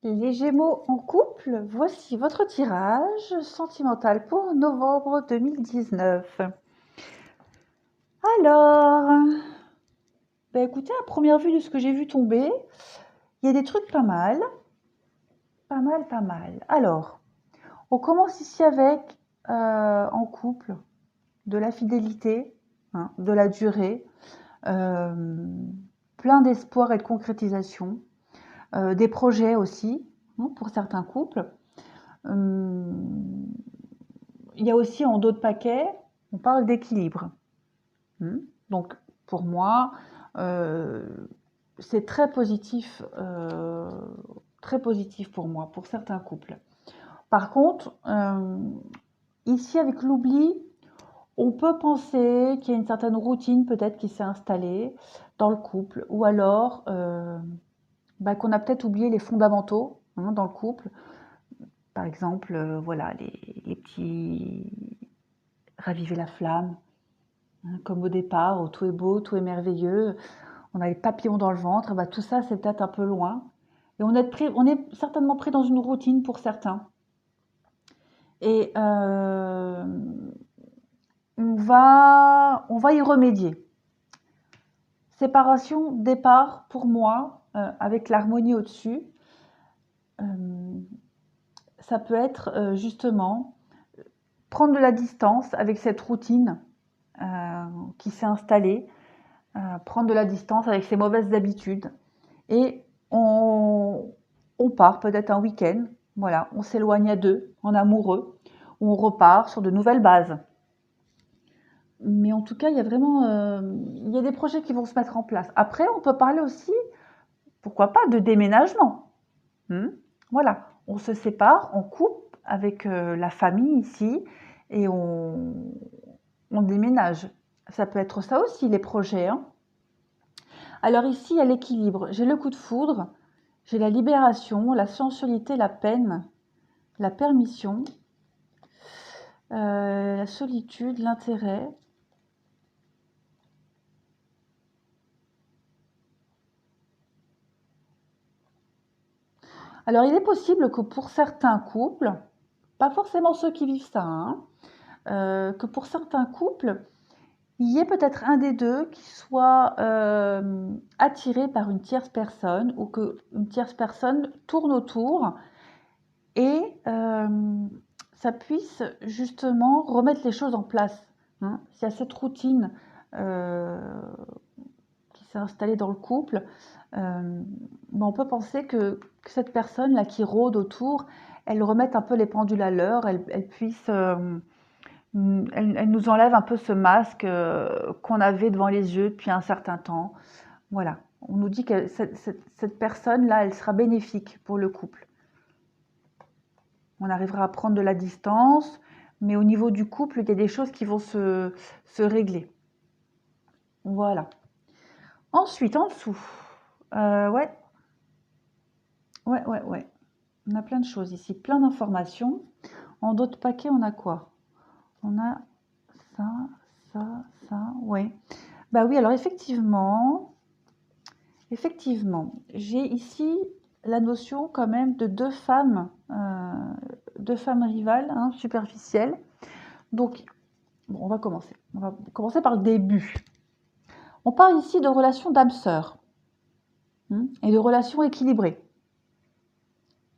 Les Gémeaux en couple, voici votre tirage sentimental pour novembre 2019. Alors, écoutez, à première vue de ce que j'ai vu tomber, il y a des trucs pas mal. Pas mal, pas mal. Alors, on commence ici avec, en couple, de la fidélité, hein, de la durée, euh, plein d'espoir et de concrétisation, des projets aussi, hein, pour certains couples. Il y a aussi en dos de paquet, on parle d'équilibre. Donc pour moi, c'est très positif pour moi, pour certains couples. Par contre, ici avec l'oubli, on peut penser qu'il y a une certaine routine peut-être qui s'est installée dans le couple, ou alors qu'on a peut-être oublié les fondamentaux, hein, dans le couple. Par exemple, voilà, les petits raviver la flamme, hein, comme au départ, où tout est beau, tout est merveilleux, on a les papillons dans le ventre, tout ça c'est peut-être un peu loin. Et on est certainement pris dans une routine pour certains. Et on va y remédier. Séparation, départ, pour moi, avec l'harmonie au-dessus, ça peut être justement prendre de la distance avec cette routine qui s'est installée, prendre de la distance avec ses mauvaises habitudes. Et on part peut-être un week-end, voilà, on s'éloigne à deux, en amoureux, on repart sur de nouvelles bases. Mais en tout cas, il y a vraiment il y a des projets qui vont se mettre en place. Après, on peut parler aussi, pourquoi pas, de déménagement. Voilà, on se sépare, on coupe avec la famille ici et on déménage. Ça peut être ça aussi, les projets, hein. Alors ici, il y a l'équilibre. J'ai le coup de foudre, j'ai la libération, la sensualité, la peine, la permission, la solitude, l'intérêt. Alors il est possible que pour certains couples, pas forcément ceux qui vivent ça, hein, que pour certains couples, il y ait peut-être un des deux qui soit attiré par une tierce personne ou qu'une tierce personne tourne autour et ça puisse justement remettre les choses en place, hein. S'il y a cette routine euh, qui s'est installée dans le couple, on peut penser que cette personne-là qui rôde autour, elle remette un peu les pendules à l'heure, elle puisse... elle nous enlève un peu ce masque qu'on avait devant les yeux depuis un certain temps. Voilà, on nous dit que cette personne-là, elle sera bénéfique pour le couple. On arrivera à prendre de la distance, mais au niveau du couple, il y a des choses qui vont se régler. Voilà. Ensuite, en dessous, ouais, ouais. On a plein de choses ici, plein d'informations. En d'autres paquets, on a quoi? On a ça, ça, ouais. Bah oui, alors effectivement, j'ai ici la notion quand même de deux femmes rivales, hein, superficielles. Donc, bon, on va commencer. On va commencer par le début. On parle ici de relations d'âme sœur, et de relations équilibrées.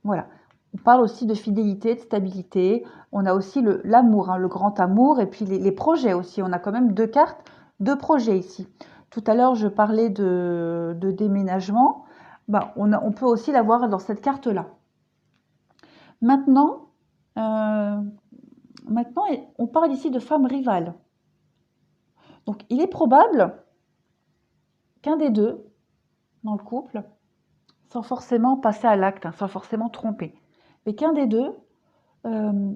Voilà. On parle aussi de fidélité, de stabilité. On a aussi l'amour, hein, le grand amour, et puis les projets aussi. On a quand même deux cartes, deux projets ici. Tout à l'heure, je parlais de déménagement. On peut aussi l'avoir dans cette carte-là. Maintenant, maintenant, on parle ici de femmes rivales. Donc, il est probable qu'un des deux, dans le couple, sans forcément passer à l'acte, hein, sans forcément tromper, mais qu'un des deux, euh,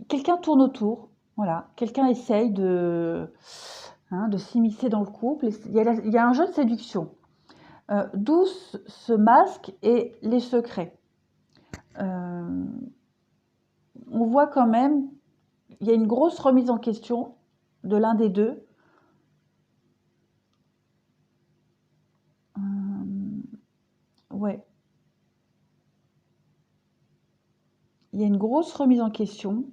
quelqu'un tourne autour, voilà, quelqu'un essaye de s'immiscer dans le couple. Il y a un jeu de séduction, d'où ce masque et les secrets. Euh, on voit quand même, il y a une grosse remise en question de l'un des deux. Ouais. il y a une grosse remise en question.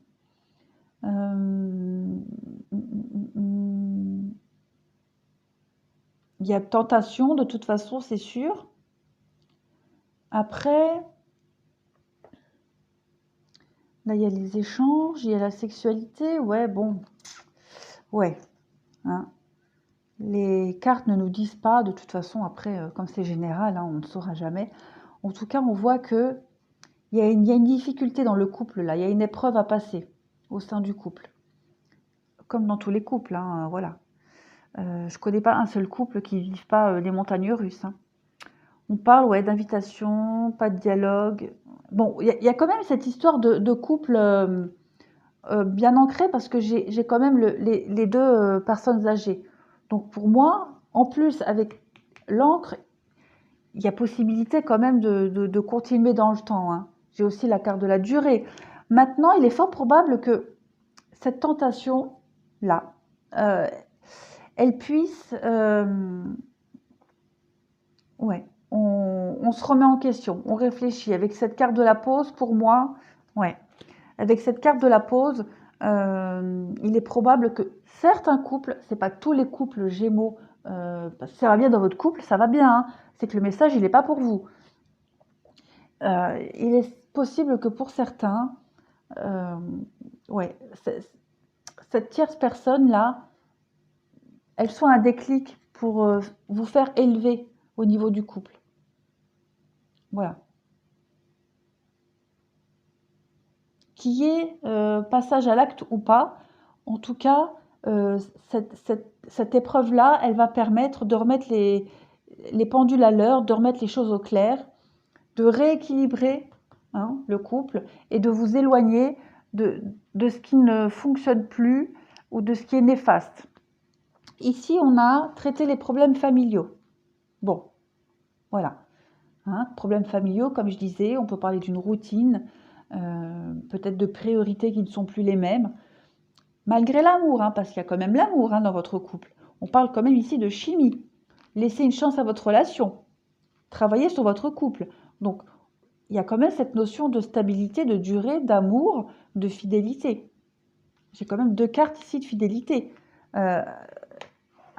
Il y a tentation, de toute façon, c'est sûr. Après, là, il y a les échanges, il y a la sexualité. Ouais, bon. Ouais. Hein. Les cartes ne nous disent pas, de toute façon, après, comme c'est général, hein, on ne saura jamais. En tout cas, on voit que il y a une difficulté dans le couple, là. Il y a une épreuve à passer au sein du couple. Comme dans tous les couples, hein, voilà. Je ne connais pas un seul couple qui ne vive pas les montagnes russes. Hein. On parle, ouais, d'invitation, pas de dialogue. Bon, il y a quand même cette histoire de couple bien ancrée parce que j'ai quand même les deux personnes âgées. Donc pour moi, en plus, avec l'encre, il y a possibilité quand même de continuer dans le temps. Hein. J'ai aussi la carte de la durée. Maintenant, il est fort probable que cette tentation-là, elle puisse... ouais, on se remet en question, on réfléchit. Avec cette carte de la pause, pour moi, ouais, avec cette carte de la pause, il est probable que certains couples, c'est pas tous les couples Gémeaux, ça va bien dans votre couple, ça va bien, hein, c'est que le message, il n'est pas pour vous. Il est possible que pour certains, ouais, cette tierce personne-là, elle soit un déclic pour vous faire élever au niveau du couple. Voilà. Qu'il y ait passage à l'acte ou pas, en tout cas, cette épreuve-là, elle va permettre de remettre les pendules à l'heure, de remettre les choses au clair, de rééquilibrer hein, le couple et de vous éloigner de ce qui ne fonctionne plus ou de ce qui est néfaste. Ici, on a traité les problèmes familiaux. Bon, voilà. Hein, problèmes familiaux, comme je disais, on peut parler d'une routine, peut-être de priorités qui ne sont plus les mêmes, malgré l'amour, hein, parce qu'il y a quand même l'amour hein, dans votre couple. On parle quand même ici de chimie. Laissez une chance à votre relation. Travaillez sur votre couple. Donc, il y a quand même cette notion de stabilité, de durée, d'amour, de fidélité. J'ai quand même 2 cartes ici de fidélité.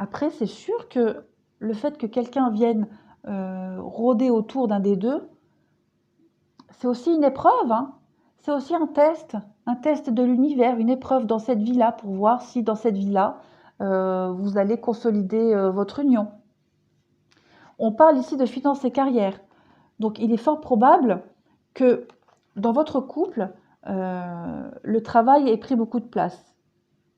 Après, c'est sûr que le fait que quelqu'un vienne rôder autour d'un des deux, c'est aussi une épreuve, hein. C'est aussi un test de l'univers, une épreuve dans cette vie-là pour voir si dans cette vie-là, vous allez consolider votre union. On parle ici de finances et carrière. Donc il est fort probable que dans votre couple, le travail ait pris beaucoup de place.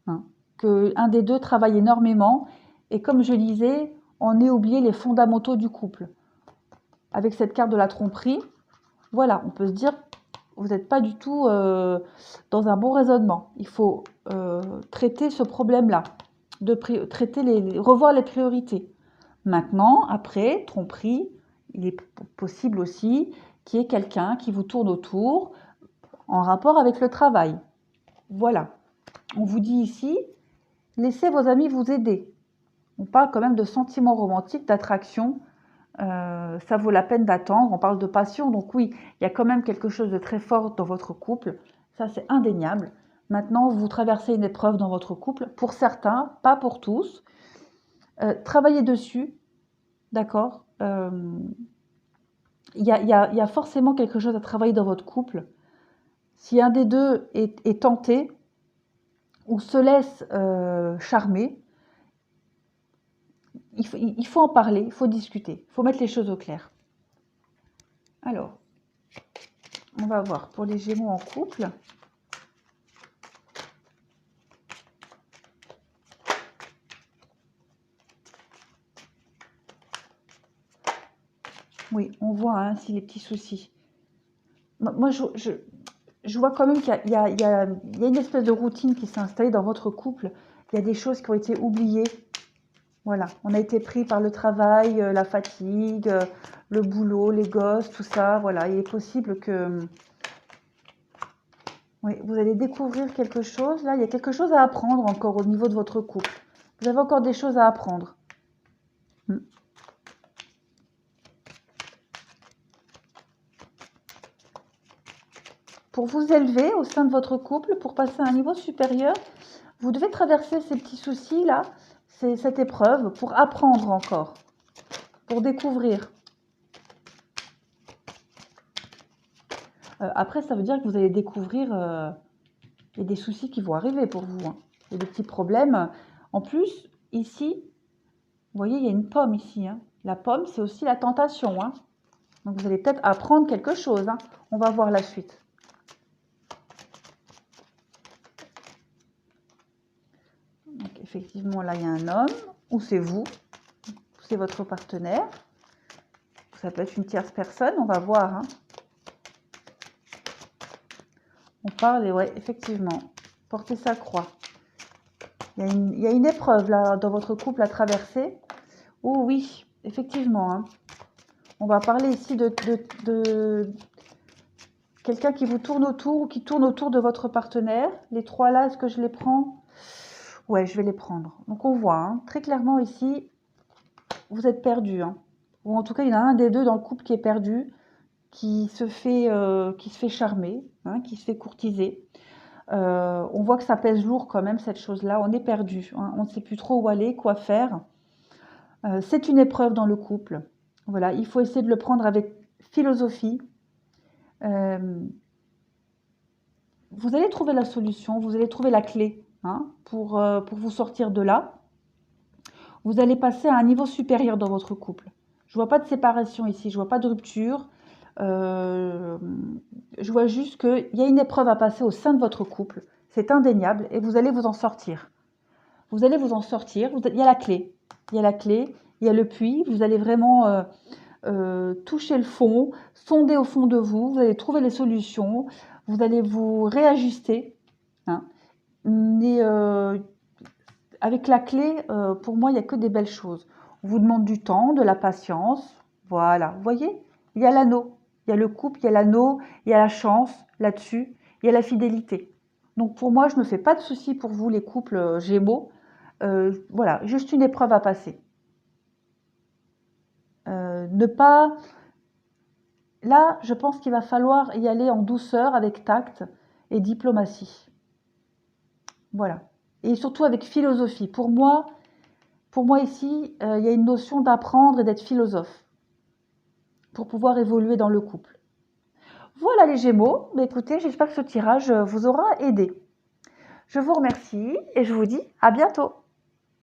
Hein. Qu'un des deux travaille énormément et comme je disais, on ait oublié les fondamentaux du couple. Avec cette carte de la tromperie, voilà, on peut se dire vous n'êtes pas du tout dans un bon raisonnement. Il faut traiter ce problème-là, revoir les priorités. Maintenant, après, tromperie, il est possible aussi qu'il y ait quelqu'un qui vous tourne autour en rapport avec le travail. Voilà. On vous dit ici, laissez vos amis vous aider. On parle quand même de sentiments romantiques, d'attraction. Ça vaut la peine d'attendre. On parle de passion, donc oui, il y a quand même quelque chose de très fort dans votre couple. Ça, c'est indéniable. Maintenant, vous traversez une épreuve dans votre couple. Pour certains, pas pour tous. Travaillez dessus, d'accord. Il y a forcément quelque chose à travailler dans votre couple. Si un des deux est tenté ou se laisse charmer, il faut en parler, il faut discuter, il faut mettre les choses au clair. Alors, on va voir pour les Gémeaux en couple. Oui, on voit ainsi les petits soucis. Moi, je vois quand même qu'il y a une espèce de routine qui s'est installée dans votre couple. Il y a des choses qui ont été oubliées. Voilà, on a été pris par le travail, la fatigue, le boulot, les gosses, tout ça. Voilà, il est possible que oui, vous allez découvrir quelque chose. Là, il y a quelque chose à apprendre encore au niveau de votre couple. Vous avez encore des choses à apprendre. pour vous élever au sein de votre couple, pour passer à un niveau supérieur, vous devez traverser ces petits soucis-là, cette épreuve, pour apprendre encore, pour découvrir. Après, ça veut dire que vous allez découvrir il y a des soucis qui vont arriver pour vous. Hein. Il y a des petits problèmes. En plus, ici, vous voyez, il y a une pomme ici. Hein. La pomme, c'est aussi la tentation. Hein. Donc, vous allez peut-être apprendre quelque chose. Hein. On va voir la suite. Donc, effectivement, là, il y a un homme. Ou c'est vous. Ou c'est votre partenaire. Ça peut être une tierce personne. On va voir. Hein. On parle et ouais, effectivement, porter sa croix. Il y a une épreuve là dans votre couple à traverser. Oh oui, effectivement. Hein. On va parler ici de quelqu'un qui vous tourne autour ou qui tourne autour de votre partenaire. Les trois là, est-ce que je les prends? Ouais, je vais les prendre. Donc on voit hein, très clairement ici, vous êtes perdu. Hein. Ou en tout cas, il y en a un des deux dans le couple qui est perdu, qui se fait charmer, hein, qui se fait courtiser. On voit que ça pèse lourd quand même cette chose-là. On est perdu. Hein. On ne sait plus trop où aller, quoi faire. C'est une épreuve dans le couple. Voilà, il faut essayer de le prendre avec philosophie. Vous allez trouver la solution, vous allez trouver la clé hein, pour vous sortir de là. Vous allez passer à un niveau supérieur dans votre couple. Je ne vois pas de séparation ici, je ne vois pas de rupture. Je vois juste qu'il y a une épreuve à passer au sein de votre couple. C'est indéniable et vous allez vous en sortir. Vous allez vous en sortir. Il y a la clé. Il y a la clé, il y a le puits. Vous allez vraiment toucher le fond, sonder au fond de vous. Vous allez trouver les solutions. Vous allez vous réajuster. Hein. Mais avec la clé, pour moi, il n'y a que des belles choses. On vous demande du temps, de la patience. Voilà. Vous voyez, il y a l'anneau. Il y a le couple, il y a l'anneau, il y a la chance là-dessus, il y a la fidélité. Donc pour moi, je ne me fais pas de soucis pour vous, les couples Gémeaux. Voilà, juste une épreuve à passer. Ne pas... Là, je pense qu'il va falloir y aller en douceur, avec tact et diplomatie. Voilà. Et surtout avec philosophie. Pour moi ici, il y a une notion d'apprendre et d'être philosophe pour pouvoir évoluer dans le couple. Voilà les Gémeaux. Mais écoutez, j'espère que ce tirage vous aura aidé. Je vous remercie et je vous dis à bientôt.